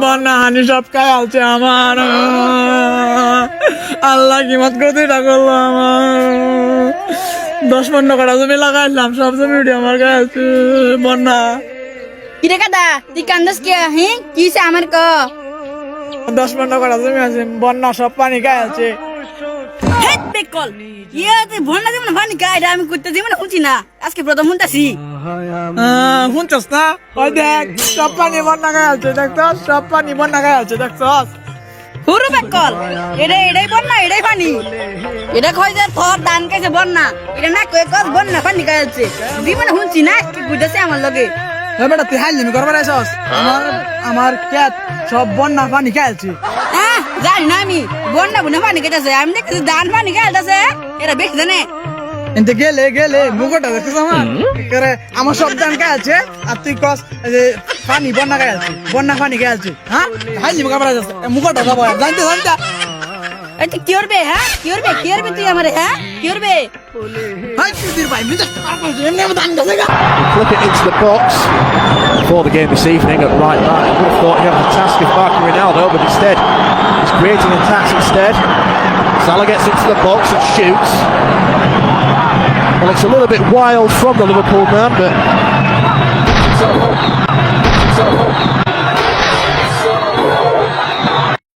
বন্যা হানি সব খাই আছে আমার আল্লাহ কি মত গতিটা করলো আমার 10-15 কাটা জমি লাগাইলাম সব জমি উঠে আমার গায়ে আছে বন্যা কিরে কাদা তুই কান্দাস কে হ্যাঁ কিছে আমার ক 10-15 কাটা জমি আছে বন্যা সব পানি গায়ে আছে হেড বেকল তুই বন্যা যেমন পানি গায় এটা আমি করতে যেমন শুনছি না আজকে প্রথম শুনতাছি শুনছস না ওই দেখ সব পানি বন্যা গায়ে আছে দেখছস সব পানি বন্যা গায়ে আছে দেখছস হুরু বেকল এটাই বন্যা এটাই পানি এটা কয় যে তোর দান কাছে বন্যা এটা না কয় কস বন্যা পানি গায় আছে জীবনে শুনছি না কি বুঝাছে আমার লগে বেটা তুই হাইলি করবার আইছস আমার ক্ষেত সব বন্যা পানি খেয়েছে হ্যাঁ জানি না আমি বন্যা বুনে পানি গেছে আমি দেখছি দান পানি গেছে এরা বেশ জানে এনতে গেলে মুখটা দেখছিস আমার সব দান খেয়েছে আর তুই কস যে পানি বন্যা খেয়েছে বন্যা পানি খেয়েছে হ্যাঁ হাইলি করবার আইছস মুখটা যাবো জানতে এই তুই কি করবে হ্যাঁ কি করবে তুই আমারে হ্যাঁ কি করবে হাই তুই ভাই মিজাজ এমনি দান গেছে Flip it into the box before the game this evening at right back. I would have thought he had the task of marking Ronaldo, but instead he's creating attacks instead. Salah gets into the box and shoots. Well, it's a little bit wild from the Liverpool man, but